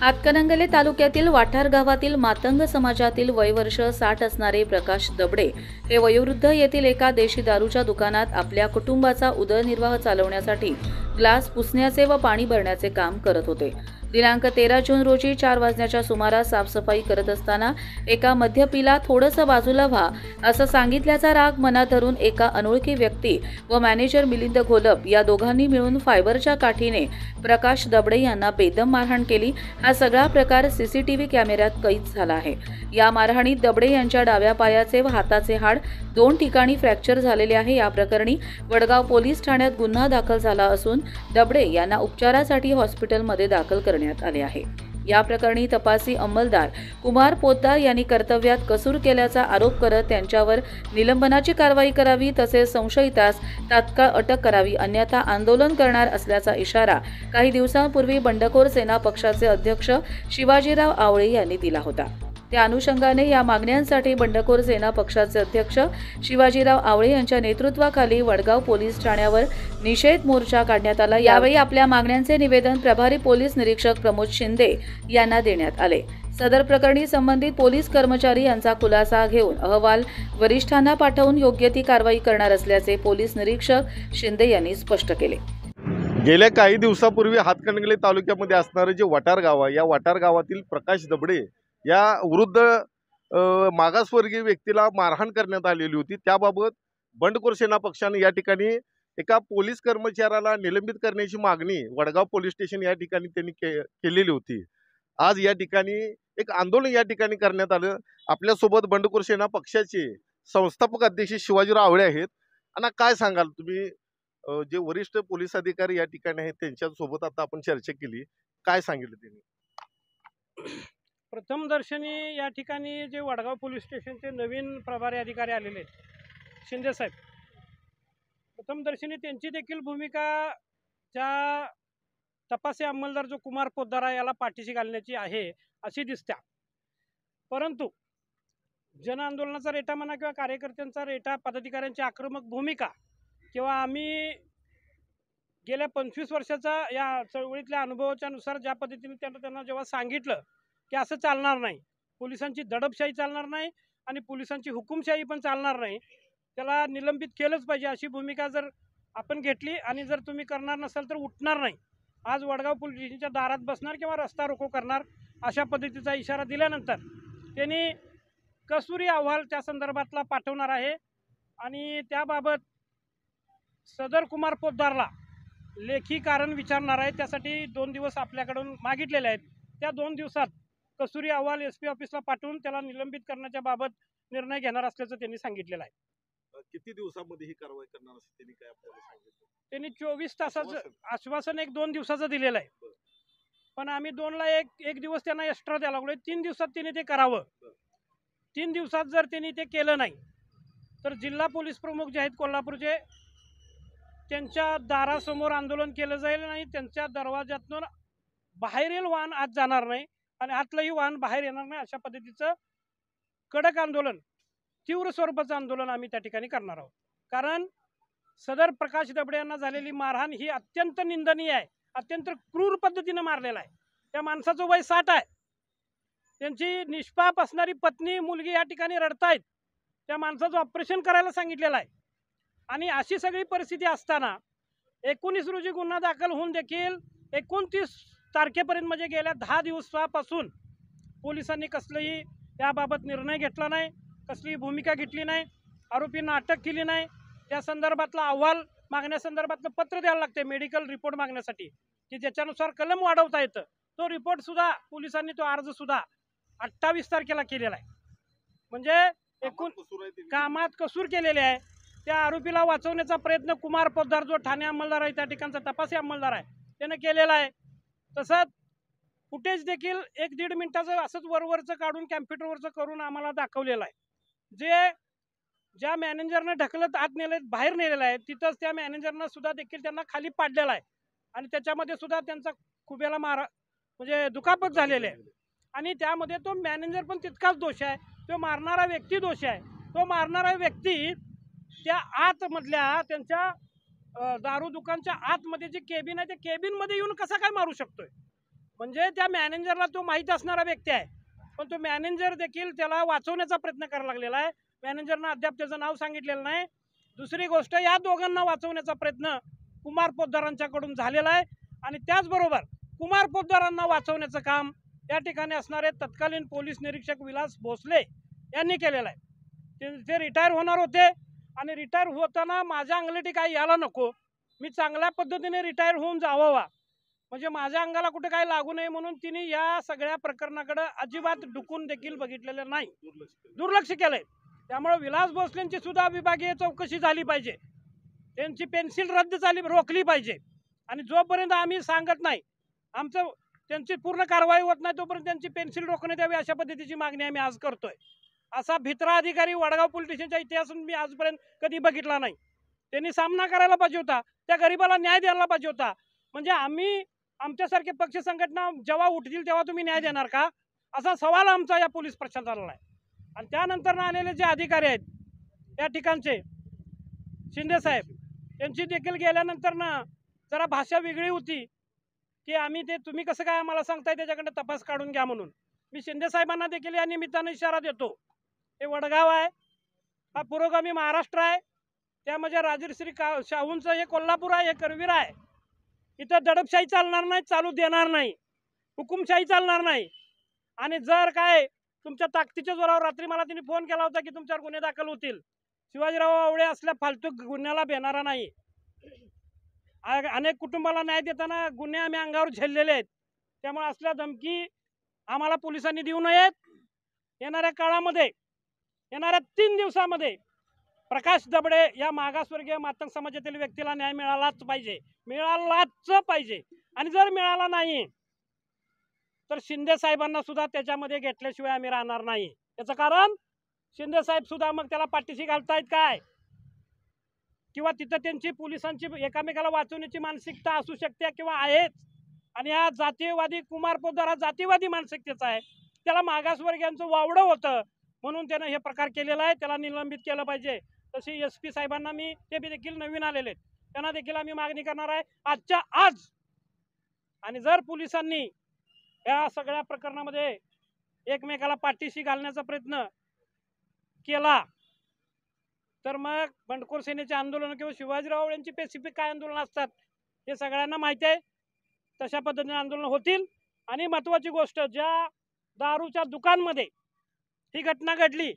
हातकणंगले तालुक्यातील वाठार गावातील मातंग समाजातील वयवर्ष 60 असणारे प्रकाश दबडे हे वयोवृद्ध येथील एका देशी दारूच्या दुकानात आपल्या कुटुंबाचा उदरनिर्वाह चालवण्यासाठी ग्लास पुसण्याचे व पाणी भरण्याचे काम करत होते। दिनांक 13 जून रोजी 4 वाजण्याच्या सुमारास साफसफाई करत असताना एका मध्यपीला थोडंसं बाजूला व्हा असं सांगितल्याचा राग मनात धरून एका अनोळखी व्यक्ती व मॅनेजर मिलिंद घोलप या दोघांनी मिळून फायबरच्या काठीने प्रकाश दबडे यांना बेदम मारहाण केली। हा सगळा प्रकार सीसीटीव्ही कॅमेऱ्यात कैद झाला आहे। या मारहाणीत दबडे यांच्या डाव्या पायाचे व हाताचे हाड 2 ठिकाणी फ्रॅक्चर झालेले आहे। या प्रकरणी वडगाव पोलीस ठाण्यात गुन्हा दाखल झाला असून दबडे यांना उपचारासाठी हॉस्पिटलमध्ये दाखल करण्यात आले आहे। या प्रकरणी तपासी अंमलदार कुमार पोद्दार यांनी कर्तव्यात कसूर केल्याचा आरोप करत त्यांच्यावर निलंबनाची कारवाई करावी तसेच संशयितास तात्काळ अटक करावी अन्यथा आंदोलन करणार असल्याचा इशारा काही दिवसांपूर्वी बंडखोर सेना पक्षाचे अध्यक्ष शिवाजीराव आवळे यांनी दिला होता। त्या अनुषंगाने या मागण्यांसाठी बंडखोर सेना पक्षाचे अध्यक्ष शिवाजीराव आवळे यांच्या नेतृत्वाखाली वडगाव पोलीस ठाण्यावर निषेध मोर्चा काढण्यात आला। यावेळी आपल्या मागण्यांचे निवेदन प्रभारी पोलीस निरीक्षक प्रमोद शिंदे यांना देण्यात आले। सदर प्रकरणी संबंधित पोलीस कर्मचारी यांचा खुलासा घेऊन अहवाल वरिष्ठांना पाठवून योग्य ती कारवाई करणार असल्याचे पोलीस निरीक्षक शिंदे यांनी स्पष्ट केले। गेल्या काही दिवसापूर्वी हातकणंगले तालुक्यामध्ये असणारे जे वाठार गाव आहे, या वाठार गावातील प्रकाश दबडे या वृद्ध मागासवर्गीय व्यक्तीला मारहाण करण्यात आलेली होती। त्याबाबत बंडखोर सेना पक्षाने या ठिकाणी एका पोलीस कर्मचाऱ्याला निलंबित करण्याची मागणी वडगाव पोलीस स्टेशन या ठिकाणी त्यांनी केलेली होती। आज या ठिकाणी एक आंदोलन या ठिकाणी करण्यात आलं। आपल्यासोबत बंडखोर सेना पक्षाचे संस्थापक अध्यक्ष शिवाजीराव आवळे आहेत। आणि काय सांगाल तुम्ही, जे वरिष्ठ पोलीस अधिकारी या ठिकाणी आहेत त्यांच्यासोबत आता आपण चर्चा केली, काय सांगितलं त्यांनी? प्रथमदर्शनी या ठिकाणी जे वडगाव पोलीस स्टेशनचे नवीन प्रभारी अधिकारी आलेले आहेत शिंदे साहेब, प्रथमदर्शनी त्यांची देखील भूमिका ज्या तपासी अंमलदार जो कुमार पोद्दार आहे याला पाठीशी घालण्याची आहे अशी दिसते। परंतु जन आंदोलनाचा रेटा म्हणा किंवा कार्यकर्त्यांचा रेटा, पदाधिकाऱ्यांची आक्रमक भूमिका किंवा आम्ही गेल्या 25 वर्षाचा या चळवळीतल्या अनुभवाच्या नुसार ज्या पद्धतीने त्यांना जेव्हा सांगितलं की असं चालणार नाही, पोलिसांची दडपशाही चालणार नाही आणि पोलिसांची हुकुमशाही पण चालणार नाही, त्याला निलंबित केलंच पाहिजे अशी भूमिका जर आपण घेतली आणि जर तुम्ही करणार नसाल तर उठणार नाही, आज वडगाव पोलीस स्टेशनच्या दारात बसणार किंवा रस्ता रोको करणार अशा पद्धतीचा इशारा दिल्यानंतर त्यांनी कसुरी अहवाल त्या संदर्भातला पाठवणार आहे आणि त्याबाबत सदर कुमार पोद्दारला लेखी कारण विचारणार आहे। त्यासाठी 2 दिवस आपल्याकडून मागितलेले आहेत। त्या 2 दिवसात कसुरी अहवाल SP ऑफिसला पाठवून त्याला निलंबित करण्याच्या बाबत निर्णय घेणार असल्याचं त्यांनी सांगितलेलं आहे। किती दिवसामध्ये ही कारवाई करणार असं त्यांनी काय आपल्याला सांगितलं? त्यांनी 24 तासाचं आश्वासन 1-2 दिवसाचं दिलेलं आहे, पण आम्ही 2ला एक दिवस त्यांना एक्स्ट्रा द्यायला लागलोय। 3 दिवसात त्यांनी ते करावं। 3 दिवसात जर त्यांनी ते केलं नाही तर जिल्हा पोलीस प्रमुख जे आहेत कोल्हापूरचे, त्यांच्या दारासमोर आंदोलन केलं जाईल आणि त्यांच्या दरवाज्यातून बाहेरील वाहन आत जाणार नाही आणि आतलंही वाहन बाहेर येणार नाही अशा पद्धतीचं कडक आंदोलन, तीव्र स्वरूपाचं आंदोलन आम्ही त्या ठिकाणी करणार आहोत। कारण सदर प्रकाश दबडे यांना झालेली मारहाण ही अत्यंत निंदनीय आहे, अत्यंत क्रूर पद्धतीने मारलेला आहे। त्या माणसाचं वय 60 आहे, त्यांची निष्पाप असणारी पत्नी मुलगी या ठिकाणी रडतायत, त्या माणसाचं ऑपरेशन करायला सांगितलेलं आहे आणि अशी सगळी परिस्थिती असताना 19 रोजी गुन्हा दाखल होऊन देखील 29 तारखेपर्यंत म्हणजे गेल्या 10 दिवसापासून पोलिसांनी कसलंही याबाबत निर्णय घेतला नाही, कसलीही भूमिका घेतली नाही, आरोपींना अटक केली नाही। त्या संदर्भातला अहवाल मागण्यासंदर्भातलं पत्र द्यायला लागते मेडिकल रिपोर्ट मागण्यासाठी की ज्याच्यानुसार कलम वाढवता येतं। तो रिपोर्ट सुद्धा पोलिसांनी, तो अर्ज सुद्धा 28 तारखेला केलेला आहे। म्हणजे एकूण कामात कसूर केलेले आहे। त्या आरोपीला वाचवण्याचा प्रयत्न कुमार पोद्दार जो ठाणे अंमलदार आहे, त्या ठिकाणचा तपासी अंमलदार आहे, त्याने केलेला आहे। तसंच फुटेज देखील 1-1.5 मिनिटाचं असंच वरवरचं काढून कॅम्प्युटरवरचं करून आम्हाला दाखवलेलं आहे। जे ज्या मॅनेजरने ढकलत आत नेले, बाहेर नेलेलं आहे, तिथंच त्या मॅनेजरनं सुद्धा देखील त्यांना खाली पाडलेलं आहे आणि त्याच्यामध्ये सुद्धा त्यांचा खुब्याला म्हणजे दुखापत झालेली आहे आणि त्यामध्ये तो मॅनेजर पण तितकाच दोष आहे, तो मारणारा व्यक्ती दोष आहे। तो मारणारा व्यक्ती त्या आतमधल्या त्यांच्या दारू दुकानच्या आतमध्ये जी केबिन आहे त्या केबिनमध्ये येऊन कसा काय मारू शकतोय? म्हणजे त्या मॅनेजरला तो माहीत असणारा व्यक्ती आहे, पण तो मॅनेजर देखील त्याला वाचवण्याचा प्रयत्न करायला लागलेला आहे. मॅनेजरनं अद्याप त्याचं नाव सांगितलेलं नाही. दुसरी गोष्ट, या दोघांना वाचवण्याचा प्रयत्न कुमार पोद्दारांच्याकडून झालेला आहे आणि त्याचबरोबर कुमार पोद्दारांना वाचवण्याचं काम या ठिकाणी असणारे तत्कालीन पोलीस निरीक्षक विलास भोसले यांनी केलेलं आहे. ते रिटायर होणार होते आणि रिटायर होताना माझ्या अंगलटी काही यायला नको, मी चांगल्या पद्धतीने रिटायर होऊन जावा, म्हणजे माझ्या अंगाला कुठे काही लागू नये म्हणून तिने या सगळ्या प्रकरणाकडे अजिबात डुकून देखील बघितलेलं नाही, दुर्लक्ष केलंय. त्यामुळे विलास भोसलेंची सुद्धा विभागीय चौकशी झाली पाहिजे, त्यांची पेन्सिल रद्द रोखली पाहिजे आणि जोपर्यंत आम्ही सांगत नाही, आमचं त्यांची पूर्ण कारवाई होत नाही, तोपर्यंत त्यांची पेन्सिल रोखण्यात यावी अशा पद्धतीची मागणी आम्ही आज करतोय. असा भित्रा अधिकारी वडगाव पोलीस स्टेशनच्या इतिहासात मी आजपर्यंत कधी बघितला नाही. त्यांनी सामना करायला पाहिजे होता, त्या गरीबाला न्याय द्यायला पाहिजे होता. म्हणजे आम्ही आमच्यासारखे पक्ष संघटना जेव्हा उठतील तेव्हा तुम्ही न्याय देणार का, असा सवाल आमचा या पोलीस प्रशासनाला आहे. आणि त्यानंतर आलेले जे अधिकारी आहेत या ठिकाणचे शिंदे साहेब, त्यांची देखील गेल्यानंतर जरा भाषा वेगळी होती की आम्ही ते तुम्ही कसं काय आम्हाला सांगताय त्याच्याकडे तपास काढून घ्या म्हणून. मी शिंदे साहेबांना देखील या निमित्तानं इशारा देतो, हे वडगाव आहे, हा पुरोगामी महाराष्ट्र आहे, त्यामध्ये राजश्री शाहूंचं हे कोल्हापूर आहे, हे करवीर आहे. इथं दडपशाही चालणार नाही, चालू देणार नाही, हुकुमशाही चालणार नाही. आणि जर काय तुमच्या ताकदीच्या जोरावर, रात्री मला तिने फोन केला होता की तुमच्यावर गुन्हे दाखल होतील, शिवाजीराव आवळे असल्या फालतू गुन्ह्याला भेटणारा नाही. अनेक कुटुंबाला न्याय देताना गुन्हे आम्ही अंगावर झेललेले आहेत, त्यामुळे असल्या धमकी आम्हाला पोलिसांनी देऊ नयेत. येणाऱ्या काळामध्ये, येणाऱ्या 3 दिवसामध्ये प्रकाश दबडे या मागासवर्गीय मातंग समाजातील व्यक्तीला न्याय मिळालाच पाहिजे, मिळालाच पाहिजे. आणि जर मिळाला नाही तर शिंदे साहेबांना सुद्धा त्याच्यामध्ये घेतल्याशिवाय आम्ही राहणार नाही. त्याचं कारण शिंदे साहेब सुद्धा मग त्याला पाठीशी घालतायत काय, किंवा तिथं त्यांची पोलिसांची एकामेकाला वाचवण्याची मानसिकता असू शकते किंवा आहेच. आणि हा जातीयवादी कुमार पोद्दार हा जातीयवादी मानसिकतेचा आहे, त्याला मागासवर्गीयांचं वावडं होतं म्हणून त्यानं हे प्रकार केलेला आहे, त्याला निलंबित केलं पाहिजे. तशी SP साहेबांना मी, ते देखील नवीन आलेले आहेत, त्यांना देखील आम्ही मागणी करणार आहे आजच्या आज. आणि जर पोलिसांनी या सगळ्या प्रकरणामध्ये एकमेकाला पाठीशी घालण्याचा प्रयत्न केला तर मग बंडखोर सेनेचे आंदोलन किंवा शिवाजीराव यांची स्पेसिफिक काय आंदोलन असतात हे सगळ्यांना माहिती आहे, तशा पद्धतीने आंदोलन होतील. आणि महत्त्वाची गोष्ट, ज्या दारूच्या दुकानमध्ये ही घटना घडली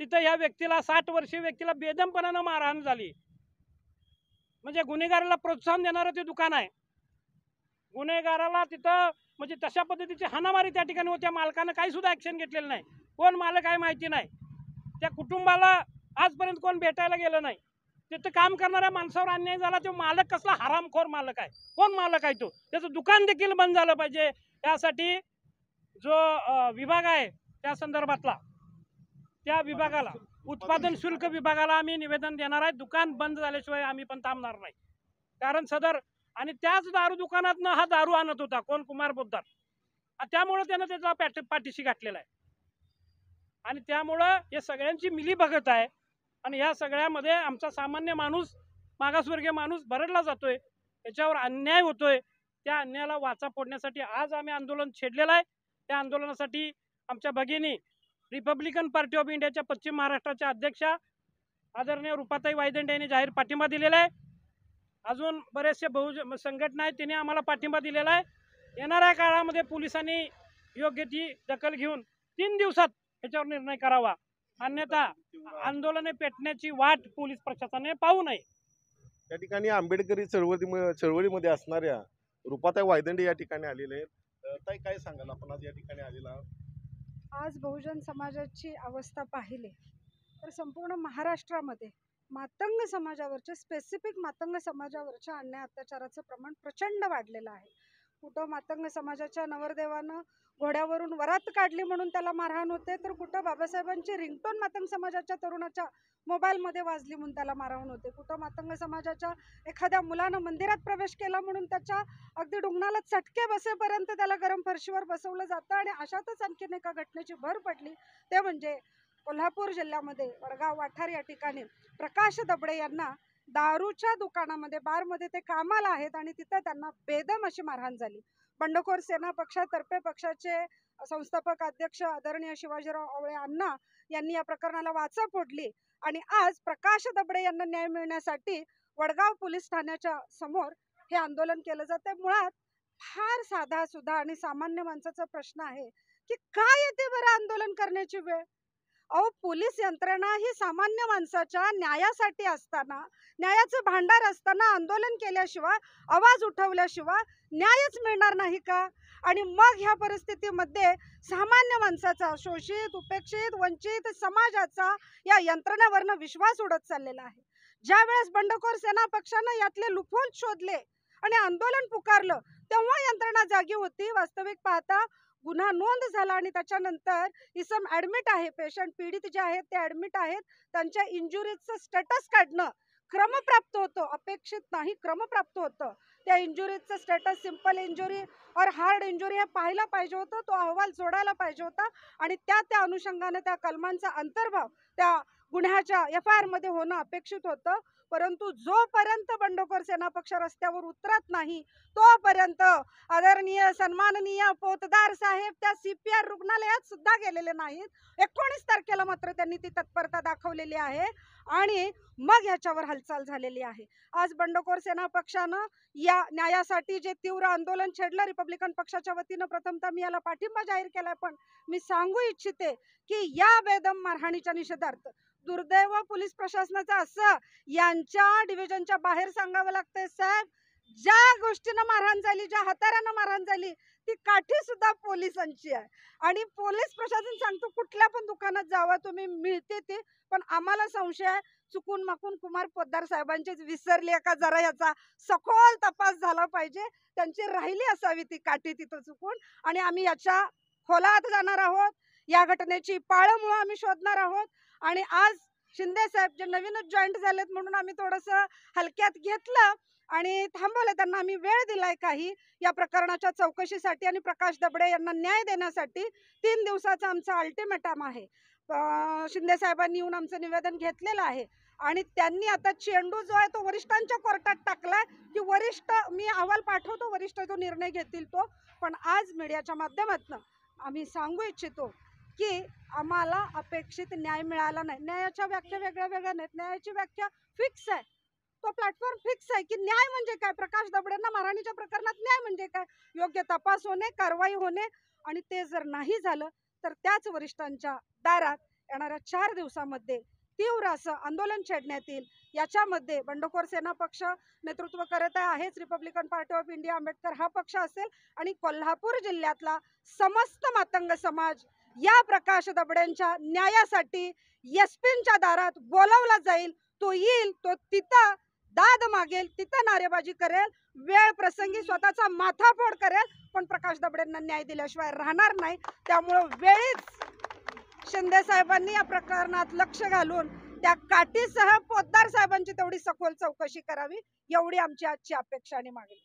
तिथं या व्यक्तीला 60 वर्षीय व्यक्तीला बेदमपणानं मारहाण झाली. म्हणजे गुन्हेगाराला प्रोत्साहन देणारं ते दुकान आहे, गुन्हेगाराला तिथं म्हणजे तशा पद्धतीची हाणामारी त्या ठिकाणी होत्या. मालकानं काही सुद्धा ऍक्शन घेतलेलं नाही, कोण मालक आहे माहिती नाही, त्या कुटुंबाला आजपर्यंत कोण भेटायला गेलं नाही. तिथं काम करणाऱ्या माणसावर अन्याय झाला, तो मालक कसला हरामखोर मालक आहे, कोण मालक आहे तो, त्याचं दुकान देखील बंद झालं पाहिजे. त्यासाठी जो विभाग आहे त्या संदर्भातला, त्या विभागाला, उत्पादन शुल्क विभागाला आम्ही निवेदन देणार आहे. दुकान बंद झाल्याशिवाय आम्ही पण थांबणार नाही. कारण सदर आणि त्याच दारू दुकानातनं हा दारू आणत होता कोण, कुमार पोद्दार, त्यामुळे त्यानं त्याचा पाठीशी घातलेला आहे. आणि त्यामुळं हे सगळ्यांची मिलीभगत आहे आणि या सगळ्यामध्ये आमचा सामान्य माणूस, मागासवर्गीय माणूस भरडला जातोय, त्याच्यावर अन्याय होतोय. त्या अन्यायाला वाचा फोडण्यासाठी आज आम्ही आंदोलन छेडलेलं आहे. त्या आंदोलनासाठी आमच्या भगिनी रिपब्लिकन पार्टी ऑफ इंडियाच्या पश्चिम महाराष्ट्राच्या अध्यक्षा आदरणीय रुपाताई वायदंडे यांनी जाहीर पाठिंबा दिलेला आहे. अजून बरेचसे बहुजन संघटना आहेत, त्यांनी आम्हाला पाठिंबा दिलेला आहे. येणाऱ्या काळामध्ये पोलिसांनी योग्य ती दखल घेऊन 3 दिवसात याच्यावर निर्णय करावा, अन्यथा आंदोलने पेटण्याची वाट पोलीस प्रशासनाने पाहू नये. त्या ठिकाणी आंबेडकरी चळवळीमध्ये असणाऱ्या रुपाताई वायदंडे या ठिकाणी आलेले आहेत. ताई, काय सांगाल आपण आज या ठिकाणी आलेला आहात? आज बहुजन समाजाची अवस्था पाहिली तर संपूर्ण महाराष्ट्रामध्ये मातंग समाजावरच्या, स्पेसिफिक मातंग समाजावरच्या अन्याय अत्याचाराचं प्रमाण प्रचंड वाढलेलं आहे. कुठं मातंग समाजाच्या नवरदेवानं घोड्यावरून वरात काढली म्हणून त्याला मारहाण होते, तर कुठं बाबासाहेबांची रिंगटोन मातंग समाजाच्या तरुणाच्या मोबाईलमध्ये वाजली म्हणून त्याला मारहाण होते, कुठं मातंग समाजाच्या एखाद्या मुलानं मंदिरात प्रवेश केला म्हणून त्याच्या अगदी डुंगणाला चटके बसेपर्यंत त्याला गरम फरशीवर बसवलं जातं. आणि अशातच आणखीन एका घटनेची भर पडली, ते म्हणजे कोल्हापूर जिल्ह्यामध्ये वडगाव वाठार या ठिकाणी प्रकाश दबडे यांना दारूच्या दुकानामध्ये, बारमध्ये ते कामाला आहेत आणि तिथं त्यांना बेदम अशी मारहाण झाली. बंडखोर सेना पक्षातर्फे पक्षाचे संस्थापक अध्यक्ष आदरणीय शिवाजीराव आवळे अण्णा यांनी या प्रकरणाला वाचा फोडली आणि आज प्रकाश दबडे यांना न्याय मिळण्यासाठी वडगाव पोलीस ठाण्याच्या समोर हे आंदोलन केलं जाते। मुळात फार साधा सुद्धा आणि सामान्य माणसाचा प्रश्न आहे की काय येते बरं आंदोलन करण्याची वेळ। अहो, पोलीस यंत्रणा ही सामान्य माणसाच्या न्यायासाठी असताना, न्यायाचं भांडार असताना आंदोलन केल्याशिवाय, आवाज उठवल्याशिवाय न्यायच मिळणार नाही का? आणि मग ह्या परिस्थितीमध्ये सामान्य माणसाचा, शोषित, उपेक्षित, वंचित समाजाचा या यंत्रणेवरनं विश्वास उडत चाललेला आहे। ज्या वेळेस बंडखोर सेना पक्षानं यातले लुफोल शोधले आणि आंदोलन पुकारलं तेव्हा यंत्रणा जागी होती। वास्तविक पाहता गुन्हा नोंद झाला आणि त्याच्यानंतर इसम ऍडमिट आहे, पेशंट पीडित जे आहेत ते ऍडमिट आहेत, त्यांच्या इंजुरीचं स्टेटस काढणं क्रमप्राप्त होतं, अपेक्षित नाही क्रमप्राप्त होतं। त्या इंजुरीचं स्टेटस सिंपल इंजुरी और हार्ड इंजुरी हे पाहायला पाहिजे होतं, तो अहवाल जोडायला पाहिजे होता आणि त्या अनुषंगाने त्या कलमांचा अंतर्भाव त्या गुन्ह्याच्या FIR मध्ये होणं अपेक्षित होतं। परंतु जोपर्यंत बंडखोर सेना पक्ष रस्त्यावर उतरत नाही तोपर्यंत आदरणीय सन्माननीय पोतदार साहेब त्या CPR रुग्णालयात सुद्धा गेलेले नाहीत। 19 तारखेला मात्र त्यांनी ती तत्परता दाखवलेली आहे आणि मग ह्याच्यावर हालचाल झालेली आहे। आज बंडखोर सेना पक्षानं या न्यायासाठी जे तीव्र आंदोलन छेडलं, रिपब्लिकन पक्षाच्या वतीनं प्रथमतः मी याला पाठिंबा जाहीर केलाय, पण मी सांगू इच्छिते की या बेदम मारहाणीच्या निषेधार्थ दुर्दैव पोलीस प्रशासनाचं असं यांच्या डिव्हिजनच्या बाहेर सांगावं लागतंय साहेब, ज्या गोष्टीनं मारहाण झाली, ज्या हत्यारानं मारहाण झाली ती काठी सुद्धा पोलिसांची आहे आणि पोलीस प्रशासन सांगतो कुठल्या पण दुकानात जावा तुम्ही, मिळते ती। पण आम्हाला संशय आहे चुकून माकून कुमार पोद्दार साहेबांचीच विसरली का जरा याचा सखोल तपास झाला पाहिजे, त्यांची राहिली असावी ती काठी तिथं चुकून आणि आम्ही याच्या खोलात जाणार आहोत। या घटनेची पाळमुळं आम्ही शोधणार आहोत आणि आज शिंदे साहेब जे नवीनच जॉईंट झालेत म्हणून आम्ही थोडंसं हलक्यात घेतलं आणि थांबवलं, त्यांना आम्ही वेळ दिलाय काही या प्रकरणाच्या चौकशीसाठी आणि प्रकाश दबडे यांना न्याय देण्यासाठी। 3 दिवसाचा आमचा अल्टिमेटम आहे। शिंदे साहेबांनी येऊन आमचं निवेदन घेतलेलं आहे आणि त्यांनी आता चेंडू जो आहे तो वरिष्ठांच्या कोर्टात टाकलाय की वरिष्ठ, मी अहवाल पाठवतो, वरिष्ठ जो निर्णय घेतील तो। पण आज मीडियाच्या माध्यमातून आम्ही सांगू इच्छितो की आम्हाला अपेक्षित न्याय मिळाला नाही। न्यायाच्या व्याख्या वेगळ्या वेगळ्या नाहीत, न्यायाची व्याख्या फिक्स आहे, तो प्लॅटफॉर्म फिक्स आहे की न्याय म्हणजे काय, प्रकाश दबडेंना मारहाणीच्या प्रकरणात न्याय म्हणजे काय, योग्य तपास होणे, कारवाई होणे आणि ते जर नाही झालं तर त्याच वरिष्ठांच्या दारात येणाऱ्या 4 दिवसामध्ये तीव्र असं आंदोलन छेडण्यात येईल। याच्यामध्ये बंडखोर सेना पक्ष नेतृत्व करत आहेच, Republican party of India Ambedkar हा पक्ष असेल आणि कोल्हापूर जिल्ह्यातला समस्त मातंग समाज या प्रकाश दबडेंच्या न्यायासाठी एसपींच्या दारात बोलावला जाईल। तो येईल, तो तिथं दाद मागेल, तिथं नारेबाजी करेल, वेळ प्रसंगी स्वतःचा माथाफोड करेल, पण प्रकाश दबडेंना न्याय दिल्याशिवाय राहणार नाही। त्यामुळे वेळीच शिंदे साहेबांनी या प्रकरणात लक्ष घालून त्या काठीसह पोद्दार साहेबांची तेवढी सखोल चौकशी करावी, एवढी आमची आजची अपेक्षा आणि मागणी।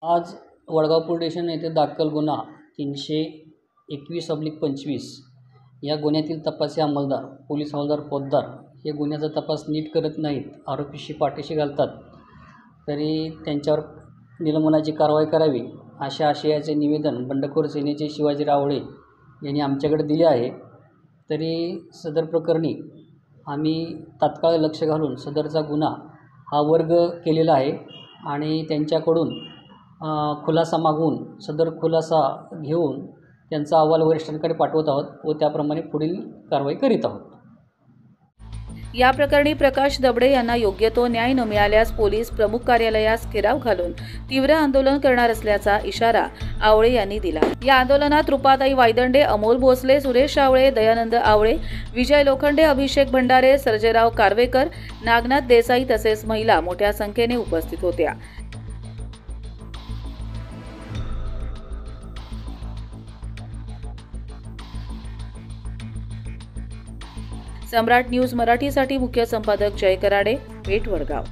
आज वडगाव पोलीस स्टेशन येथे दाखल गुन्हा 321/25 या गुन्ह्यातील तपासी अंमलदार पोलीस हवालदार पोद्दार हे गुन्ह्याचा तपास नीट करत नाहीत, आरोपीशी पाठीशी घालतात, तरी त्यांच्यावर निलंबनाची कारवाई करावी अशा आशयाचे निवेदन बंडखोर सेनेचे शिवाजीराव आवळे यांनी आमच्याकडे दिले आहे। तरी सदर प्रकरणी आम्ही तात्काळ लक्ष घालून सदरचा गुन्हा हा वर्ग केलेला आहे आणि त्यांच्याकडून खुलासा मागून सदर खुलासा घेऊन त्यांचा अहवाल वरिष्ठांकडे पाठवत आहोत व त्याप्रमाणे पुढील कारवाई करीत आहोत। या प्रकरणी प्रकाश दबडे यांना योग्य तो न्याय न मिळाल्यास पोलीस प्रमुख कार्यालयास घेराव घालून तीव्र आंदोलन करणार असल्याचा इशारा आवळे यांनी दिला। या आंदोलनात रुपाताई वायदंडे, अमोल भोसले, सुरेश आवळे, दयानंद आवळे, विजय लोखंडे, अभिषेक भंडारे, सर्जेराव कारवेकर, नागनाथ देसाई तसेच महिला मोठ्या संख्येने उपस्थित होत्या। सम्राट न्यूज मराठीसाठी मुख्य संपादक जय कराडे, पेठ, वडगाव।